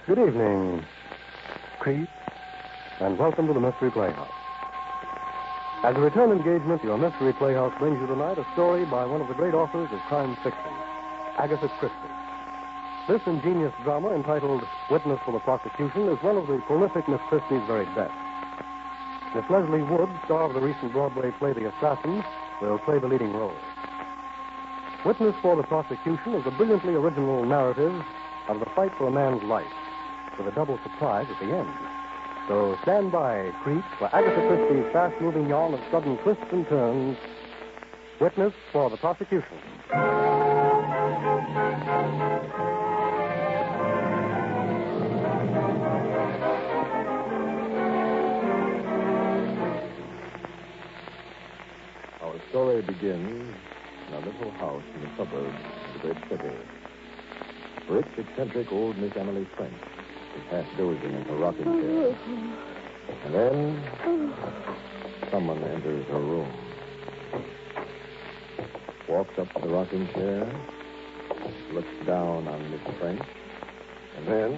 Good evening, Crete, and welcome to the Mystery Playhouse. As a return engagement, your Mystery Playhouse brings you tonight a story by one of the great authors of crime fiction, Agatha Christie. This ingenious drama, entitled Witness for the Prosecution, is one of the prolific Miss Christie's very best. Miss Leslie Wood, star of the recent Broadway play The Assassin, will play the leading role. Witness for the Prosecution is a brilliantly original narrative of the fight for a man's life, with a double surprise at the end. So stand by, Crete, for Agatha Christie's fast-moving yarn of sudden twists and turns. Witness for the Prosecution. Our story begins in a little house in the suburbs of the great city. Rich, eccentric old Miss Emily French is half dozing in her rocking chair. And then someone enters her room. Walks up to the rocking chair, looks down on Miss French, and then...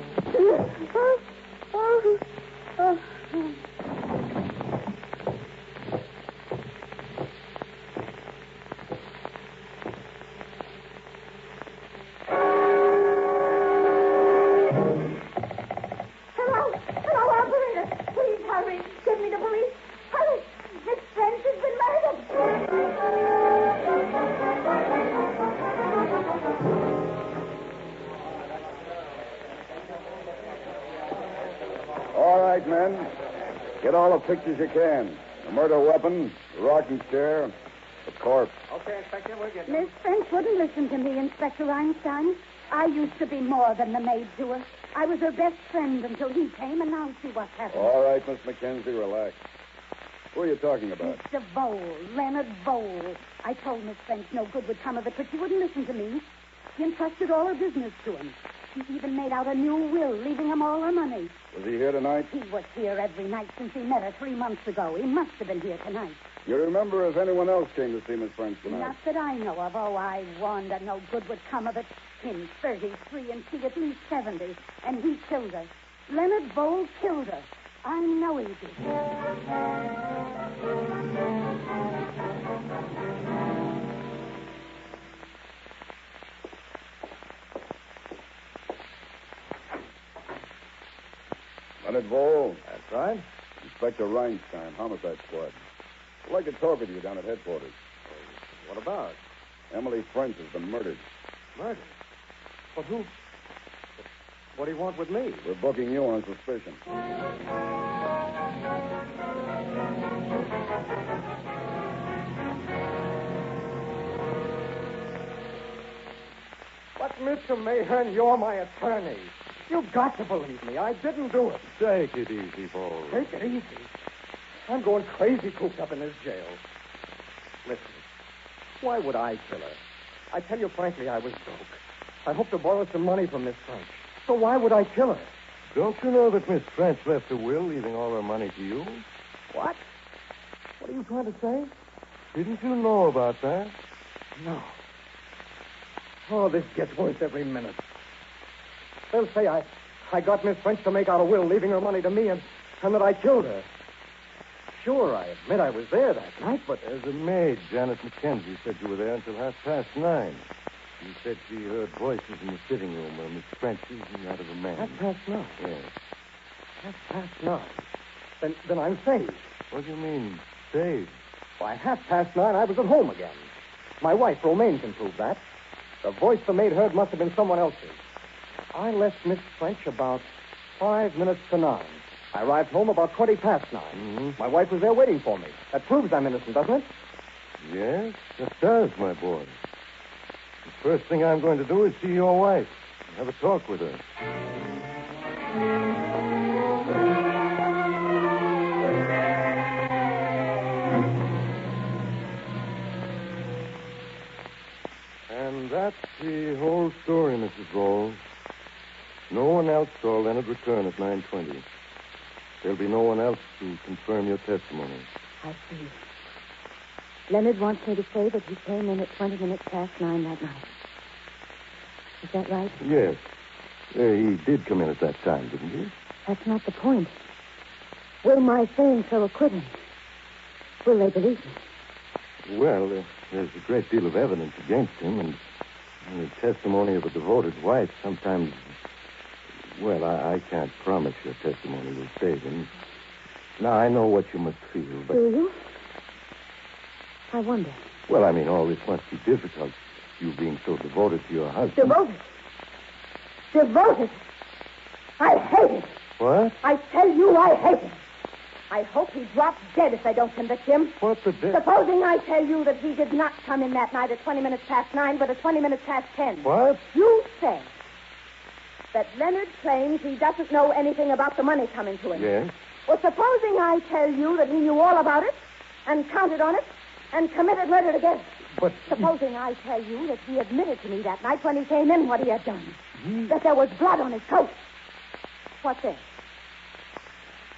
All right, men. Get all the pictures you can. The murder weapon, the rocking chair, the corpse. Okay, Inspector, we'll get Miss French wouldn't listen to me, Inspector Einstein. I used to be more than the maid to her. I was her best friend until he came, and now see what's happened. All right, Miss Mackenzie, relax. Who are you talking about? Mr. Vole, Leonard Vole. I told Miss French no good would come of it, but she wouldn't listen to me. She entrusted all her business to him. She even made out a new will, leaving him all her money. Was he here tonight? He was here every night since he met her 3 months ago. He must have been here tonight. You remember if anyone else came to see Miss French tonight? Not that I know of. Oh, I warned her no good would come of it. Him 33 and she at least 70. And he killed her. Leonard Vole killed her. I know he did. Leonard Vole. That's right. Inspector Reinstein, Homicide Squad. I'd like to talk with you down at headquarters. What about? Emily French has been murdered. Murder? But who? What do you want with me? We're booking you on suspicion. But, Mr. Mayhearn, you're my attorney. You've got to believe me. I didn't do it. Take it easy, Vole. Take it easy. I'm going crazy cooped up in this jail. Listen, why would I kill her? I tell you frankly, I was broke. I hoped to borrow some money from Miss French. So why would I kill her? Don't you know that Miss French left a will leaving all her money to you? What? What are you trying to say? Didn't you know about that? No. Oh, this gets worse every minute. They'll say I got Miss French to make out a will, leaving her money to me, and that I killed her. Sure, I admit I was there that night, but... As a maid, Janet Mackenzie said you were there until 9:30. She said she heard voices in the sitting room where Miss French is and that of a man. 9:30? Yes. 9:30. Then I'm saved. What do you mean, saved? By 9:30, I was at home again. My wife, Romaine, can prove that. The voice the maid heard must have been someone else's. I left Miss French about 5 minutes to 9. I arrived home about 9:20. Mm-hmm. My wife was there waiting for me. That proves I'm innocent, doesn't it? Yes, it does, my boy. The first thing I'm going to do is see your wife and have a talk with her. And that's the whole story, Mrs. Vole. No one else saw Leonard return at 9:20. There'll be no one else to confirm your testimony. I see. Leonard wants me to say that he came in at 20 minutes past 9 that night. Is that right? Yes. He did come in at that time, didn't he? That's not the point. Will my saying so acquit him? Will they believe me? Well, there's a great deal of evidence against him, and the testimony of a devoted wife sometimes... Well, I can't promise your testimony will save him. Now, I know what you must feel, but... Do you? I wonder. Well, I mean, all this must be difficult, you being so devoted to your husband. Devoted? Devoted? I hate it. What? I tell you I hate him. I hope he drops dead if I don't convict him. What the devil? Supposing I tell you that he did not come in that night at 20 minutes past 9, but at 20 minutes past 10. What? You say that Leonard claims he doesn't know anything about the money coming to him. Yes? Well, supposing I tell you that he knew all about it and counted on it and committed murder again. But... Supposing I tell you that he admitted to me that night when he came in what he had done. That there was blood on his coat. What then?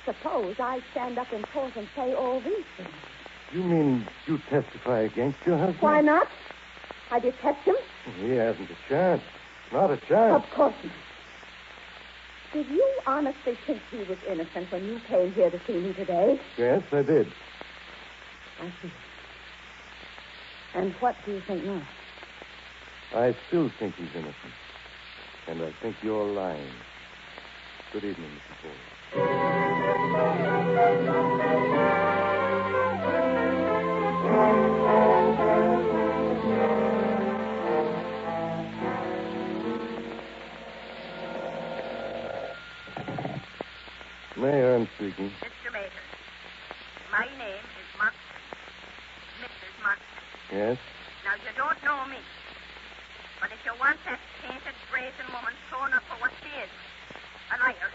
Suppose I stand up in court and say all these things. You mean you testify against your husband? Why not? I detest him. He hasn't a chance. Not a chance. Of course not. Did you honestly think he was innocent when you came here to see me today? Yes, I did. I see. And what do you think now? I still think he's innocent. And I think you're lying. Good evening, Mrs. Ford. Mayor, I'm speaking. Mr. Mayor, my name is Marston. Mrs. Marston. Yes? Now, you don't know me. But if you want that painted, brazen woman thrown up for what she is, a liar,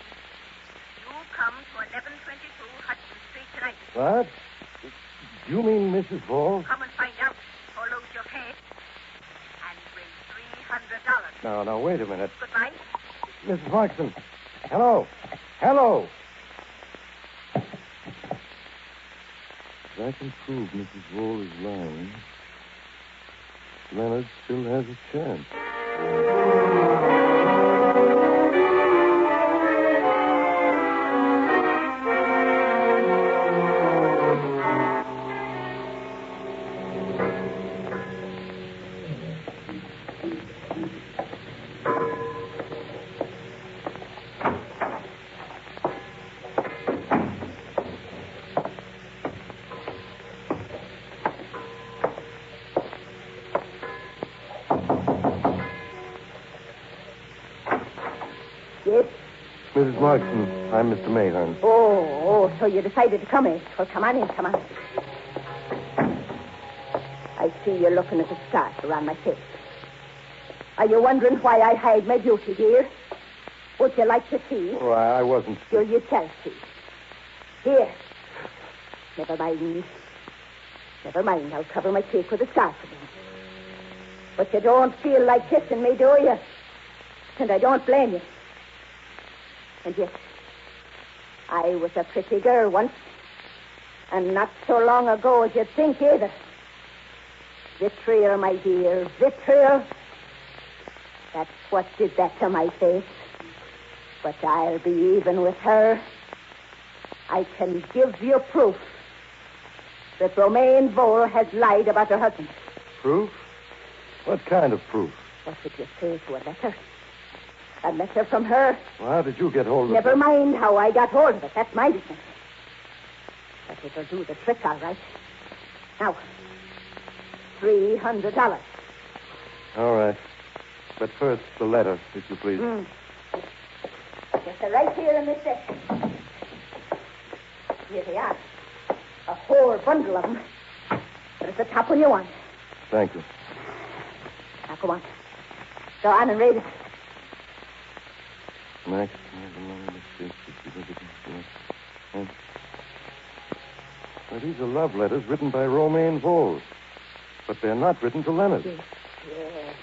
you come to 1122 Hudson Street tonight. What? You mean Mrs. Hall? Come and find out, or lose your head, and bring $300. Now, wait a minute. Goodbye. Mrs. Markson. Hello. If I can prove Mrs. Hall is lying, Leonard still has a chance. Yes? Mrs. Markson, I'm Mr. Mayhearn. Oh, so you decided to come in. Well, come on in. I see you're looking at the scarf around my face. Are you wondering why I hide my beauty, dear? Would you like to see? Oh, I wasn't... You shall see. Here. Never mind. I'll cover my cheek with a scarf again. But you don't feel like kissing me, do you? And I don't blame you. And yet, I was a pretty girl once. And not so long ago as you'd think either. Vitriol, my dear, vitriol. That's what did that to my face. But I'll be even with her. I can give you proof that Romaine Vole has lied about her husband. Proof? What kind of proof? What would you say to a letter? A letter from her? Well, how did you get hold of it? Never mind how I got hold of it. That's my business. But it'll do the trick, all right. Now, $300. All right. But first, the letter, if you please. Just right here in this section. Here they are. A whole bundle of them. But it's the top one you want. Thank you. Now, go on. Go on and read it. Max. Well, these are love letters written by Romaine Vole. But they're not written to Leonard. Yes.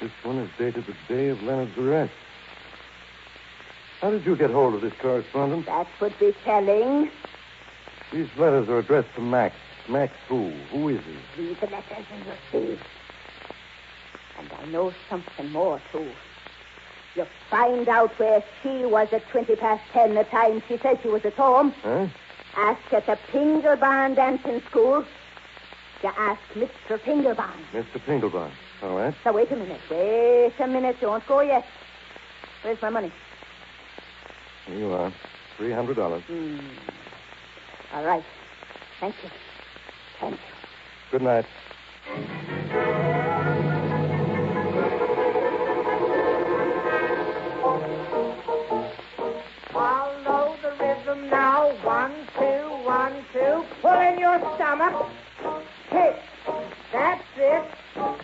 This one is dated the day of Leonard's arrest. How did you get hold of this correspondence? That would be telling. These letters are addressed to Max. Max who? Who is he? Read the letters and you'll see. And I know something more, too. You find out where she was at 10:20 the time she said she was at home. Huh? Ask at the Pingelbarn dancing school. You ask Mr. Pingelbarn. Mr. Pingelbarn. All right. So wait a minute. Don't go yet. Where's my money? Here you are. $300. All right. Thank you. Good night. Follow the rhythm now. 1, 2, 1, 2. Pull in your stomach. Kick. That's it.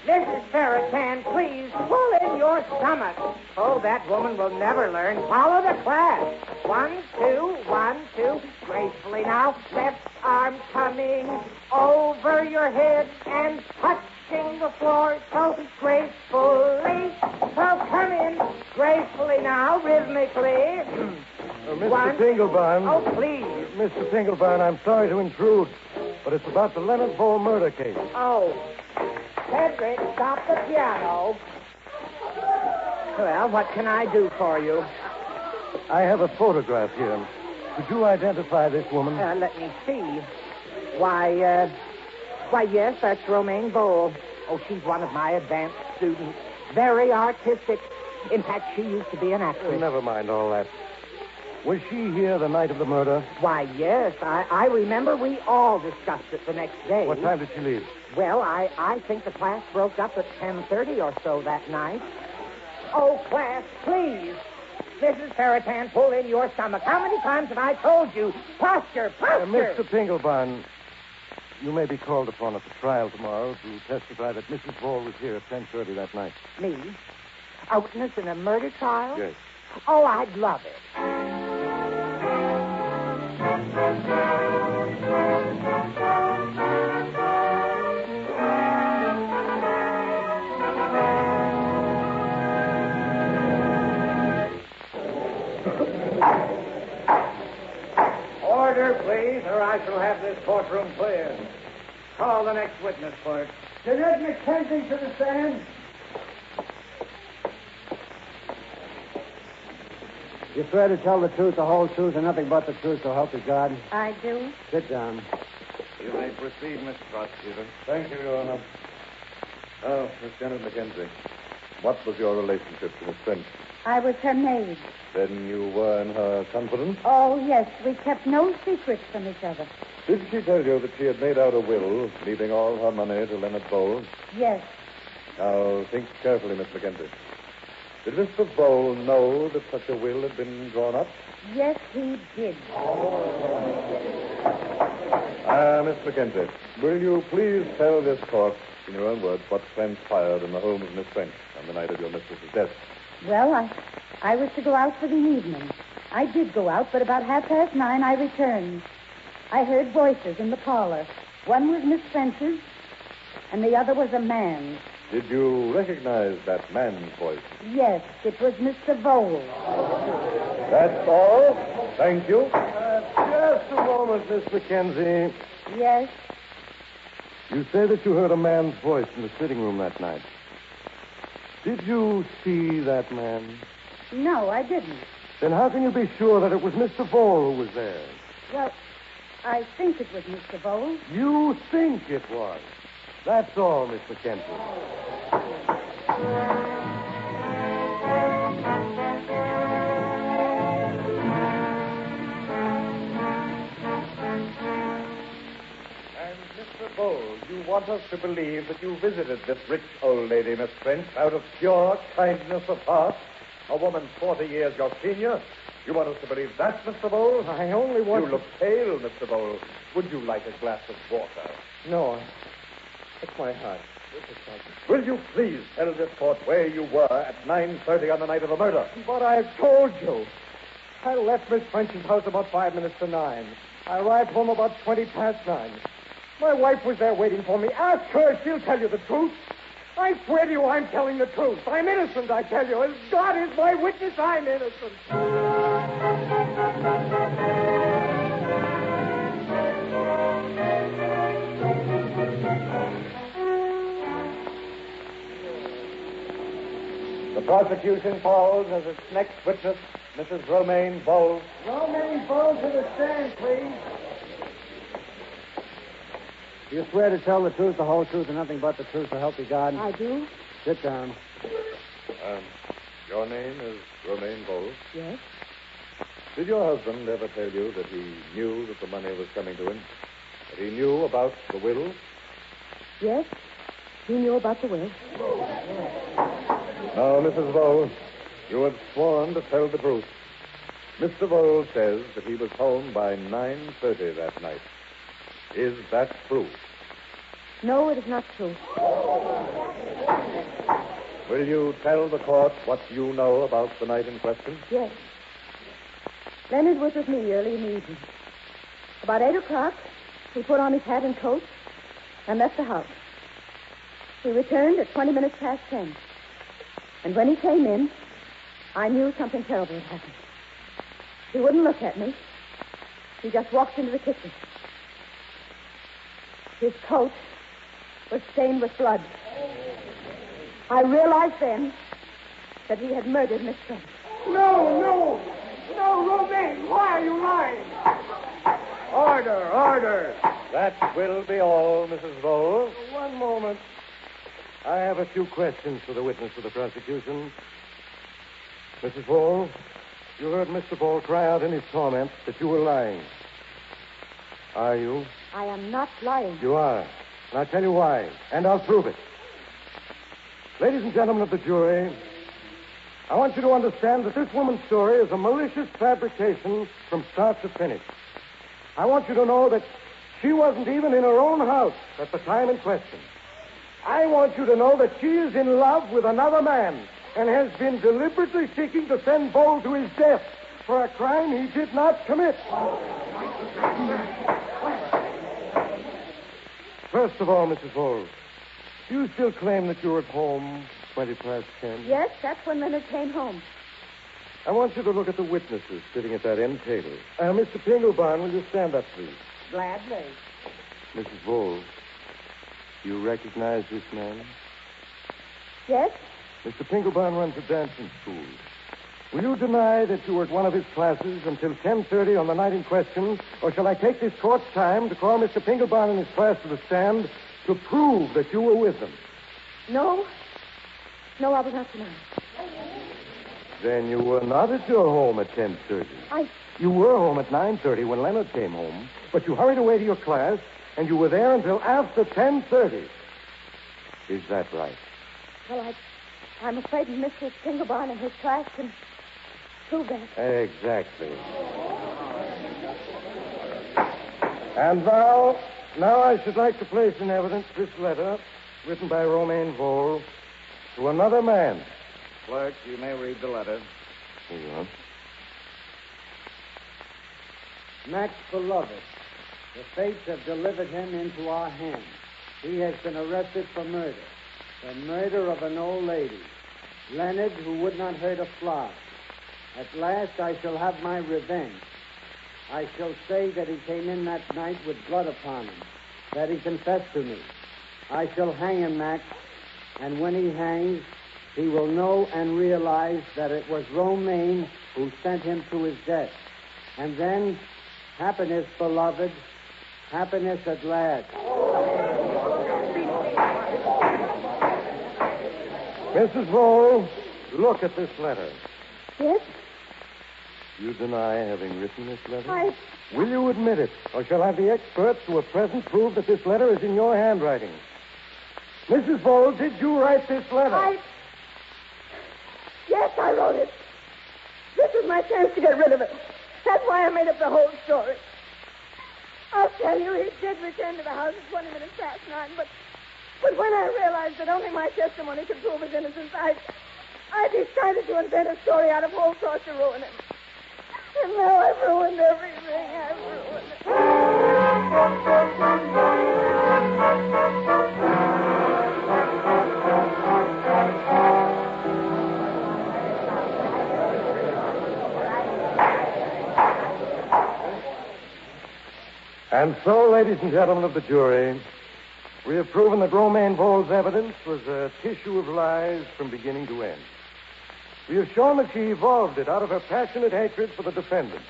Mrs. Ferritan, please pull in your stomach. Oh, that woman will never learn. Follow the class. 1, 2, 1, 2. Gracefully now. Left arm coming over your head and touching the floor so gracefully. So come in gracefully now, rhythmically. Mr. Pingelbarn. Oh, please. Mr. Pingelbarn, I'm sorry to intrude, but it's about the Leonard Vole murder case. Oh. Cedric, stop the piano. Well, what can I do for you? I have a photograph here. Could you identify this woman? Let me see. Why, yes, that's Romaine Vole. Oh, she's one of my advanced students. Very artistic. In fact, she used to be an actress. Never mind all that. Was she here the night of the murder? Why, yes. I remember we all discussed it the next day. What time did she leave? Well, I think the class broke up at 10:30 or so that night. Oh, class, please. Mrs. Ferritan, pull in your stomach. How many times have I told you? Posture. Mr. Pingelbarn, you may be called upon at the trial tomorrow to testify that Mrs. Vole was here at 10:30 that night. Me? A witness in a murder trial? Yes. Oh, I'd love it. Order, please, or I shall have this courtroom cleared. Call the next witness, clerk. Jeanette McKenzie to the stand. You swear to tell the truth, the whole truth, and nothing but the truth, so help you God? I do. Sit down. You may proceed, Mr. Prosecutor. Thank you, Your Honor. Now, Miss Janet McKenzie, what was your relationship to Miss French? I was her maid. Then you were in her confidence? Oh, yes. We kept no secrets from each other. Did she tell you that she had made out a will, leaving all her money to Leonard Vole? Yes. Now, think carefully, Miss McKenzie. Did Mr. Vole know that such a will had been drawn up? Yes, he did. Miss McKenzie, will you please tell this court, in your own words, what transpired in the home of Miss French on the night of your mistress's death? Well, I was to go out for the evening. I did go out, but about 9:30 I returned. I heard voices in the parlor. One was Miss French's, and the other was a man's. Did you recognize that man's voice? Yes, it was Mr. Vole. That's all. Thank you. Just a moment, Miss McKenzie. Yes. You say that you heard a man's voice in the sitting room that night. Did you see that man? No, I didn't. Then how can you be sure that it was Mr. Vole who was there? Well, I think it was Mr. Vole. You think it was. That's all, Miss McKenzie. And Mr. Vole, you want us to believe that you visited this rich old lady, Miss French, out of pure kindness of heart? A woman 40 years your senior? You want us to believe that, Mr. Vole? I only want You look pale, Mr. Vole. Would you like a glass of water? No. It's my heart. Will you please tell this court where you were at 9:30 on the night of the murder? But I've told you. I left Miss French's house about 5 minutes to 9. I arrived home about 9:20. My wife was there waiting for me. Ask her. She'll tell you the truth. I swear to you, I'm telling the truth. I'm innocent, I tell you. As God is my witness, I'm innocent. The prosecution calls as its next witness Mrs. Romaine Bowles. Romaine Bowles to the stand, please. You swear to tell the truth, the whole truth, and nothing but the truth, so help you God? I do. Sit down. Your name is Romaine Bowles. Yes. Did your husband ever tell you that he knew that the money was coming to him? That he knew about the will? Yes. He knew about the will. Now, Mrs. Bowles, you have sworn to tell the truth. Mr. Bowles says that he was home by 9:30 that night. Is that true? No, it is not true. Will you tell the court what you know about the night in question? Yes. Leonard was with me early in the evening. About 8 o'clock, he put on his hat and coat and left the house. He returned at 20 minutes past 10. And when he came in, I knew something terrible had happened. He wouldn't look at me. He just walked into the kitchen. His coat was stained with blood. I realized then that he had murdered Miss Trent. No, Romaine, why are you lying? Order. That will be all, Mrs. Bowles. One moment. I have a few questions for the witness of the prosecution. Mrs. Bowles, you heard Mr. Bowles cry out in his torment that you were lying. Are you? I am not lying. You are. And I'll tell you why. And I'll prove it. Ladies and gentlemen of the jury, I want you to understand that this woman's story is a malicious fabrication from start to finish. I want you to know that she wasn't even in her own house at the time in question. I want you to know that she is in love with another man and has been deliberately seeking to send Bowles to his death for a crime he did not commit. First of all, Mrs. Bowles, do you still claim that you were at home 20 past 10? Yes, that's when Leonard came home. I want you to look at the witnesses sitting at that end table. Mr. Pinglebarn, will you stand up, please? Gladly. Mrs. Bowles, do you recognize this man? Yes? Mr. Pinglebarn runs a dancing school. Will you deny that you were at one of his classes until 10:30 on the night in question, or shall I take this court's time to call Mr. Pinglebarn and his class to the stand to prove that you were with them? No, I was not tonight. Then you were not at your home at 10:30. You were home at 9:30 when Leonard came home, but you hurried away to your class, and you were there until after 10:30. Is that right? Well, I'm afraid Mr. Pinglebarn and his class can prove that. Exactly. And now I should like to place in evidence this letter written by Romaine Bowles to another man. Clerk, you may read the letter. Here you are. Max beloved, the fates have delivered him into our hands. He has been arrested for murder. The murder of an old lady. Leonard, who would not hurt a fly. At last I shall have my revenge. I shall say that he came in that night with blood upon him, that he confessed to me. I shall hang him, Max, and when he hangs, he will know and realize that it was Romaine who sent him to his death. And then, happiness, beloved, happiness at last. Mrs. Bowles, look at this letter. Yes? You deny having written this letter? I... Will you admit it, or shall I have the experts who are present prove that this letter is in your handwriting? Mrs. Bowles, did you write this letter? Yes, I wrote it. This was my chance to get rid of it. That's why I made up the whole story. I'll tell you, he did return to the house at 20 minutes past 9, but when I realized that only my testimony could prove his innocence, I decided to invent a story out of whole cloth to ruin him. And now I've ruined everything. I've ruined And so, ladies and gentlemen of the jury, we have proven that Romaine Bowles' evidence was a tissue of lies from beginning to end. We have shown that she evolved it out of her passionate hatred for the defendant.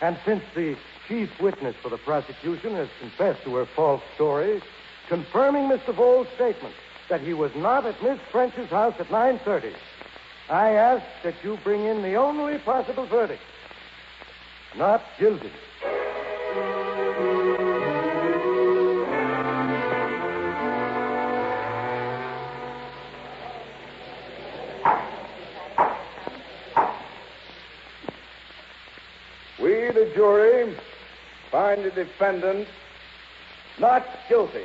And since the chief witness for the prosecution has confessed to her false story, confirming Mr. Voll's statement that he was not at Miss French's house at 9:30, I ask that you bring in the only possible verdict. Not guilty. We, the jury, find the defendant not guilty.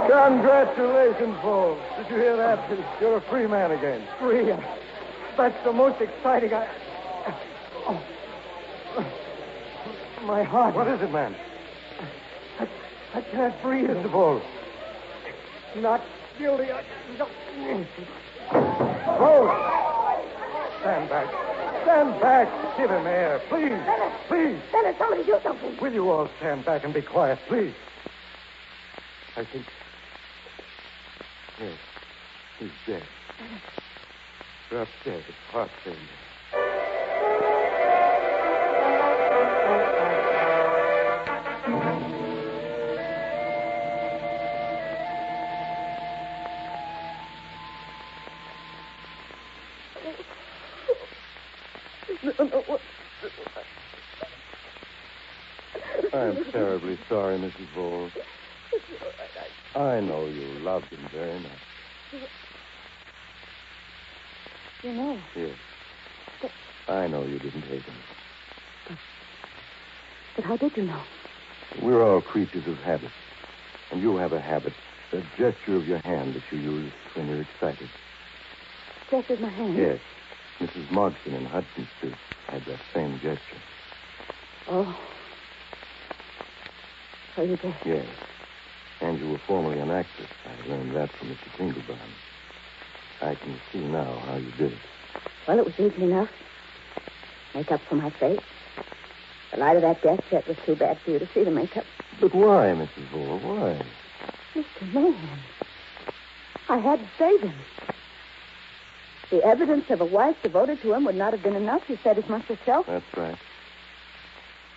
Congratulations, Voll. Did you hear that? You're a free man again. Free. That's the most exciting. Oh. My heart. What is it, man? I can't breathe. Mr. Voll. Not guilty. Voll! Stand back. Stand back. Give him air. Please. Bennett. Please. Bennett, somebody do something. Will you all stand back and be quiet, please? I think... Yes. He's dead. Dropped dead. It's heart failure. I'm terribly sorry, Mrs. Voll. I know you loved him very much. You know. Yes. I know you didn't hate him. But how did you know? We're all creatures of habit. And you have a habit, a gesture of your hand that you use when you're excited. Gestures my hand? Yes. Mrs. Mogson in Hudson Street had that same gesture. Oh. So you did? Yes. And you were formerly an actress. I learned that from Mr. Tinglebottom. I can see now how you did it. Well, it was easy enough. Makeup for my face. The light of that gas jet was too bad for you to see the makeup. But why, Mrs. Voll? Why? Mr. Mayhem. I had to save him. The evidence of a wife devoted to him would not have been enough. You said as much yourself. That's right.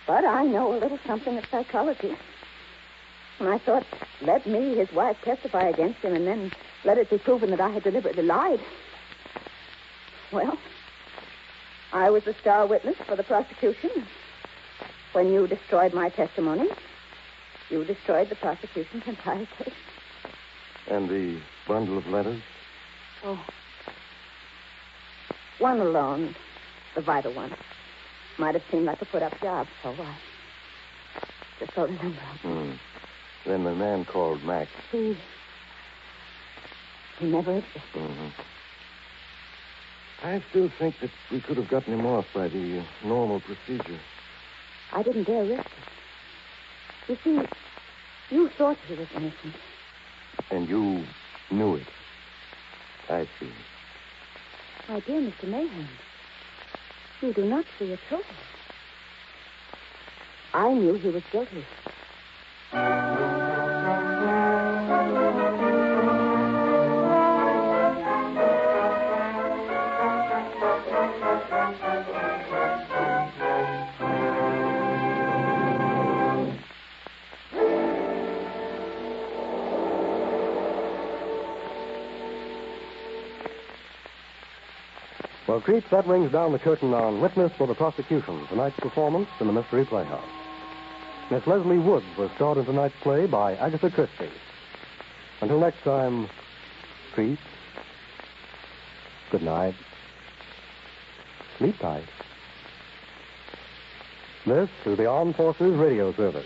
But I know a little something of psychology. And I thought, let me, his wife, testify against him, and then let it be proven that I had deliberately lied. Well, I was the star witness for the prosecution. When you destroyed my testimony, you destroyed the prosecution's entire case. And the bundle of letters? Oh. One alone, the vital one, might have seemed like a put-up job, so I just don't remember. Then the man called Max. He never existed. Mm-hmm. I still think that we could have gotten him off by the normal procedure. I didn't dare risk it. You see, you thought he was innocent. And you knew it. I see. My dear Mr. Mayhem, you do not see it all. I knew he was guilty. Well, Creeps, that rings down the curtain on Witness for the Prosecution, tonight's performance in the Mystery Playhouse. Miss Leslie Woods was starred in tonight's play by Agatha Christie. Until next time, Creeps, good night. Sleep tight. This is the Armed Forces Radio Service.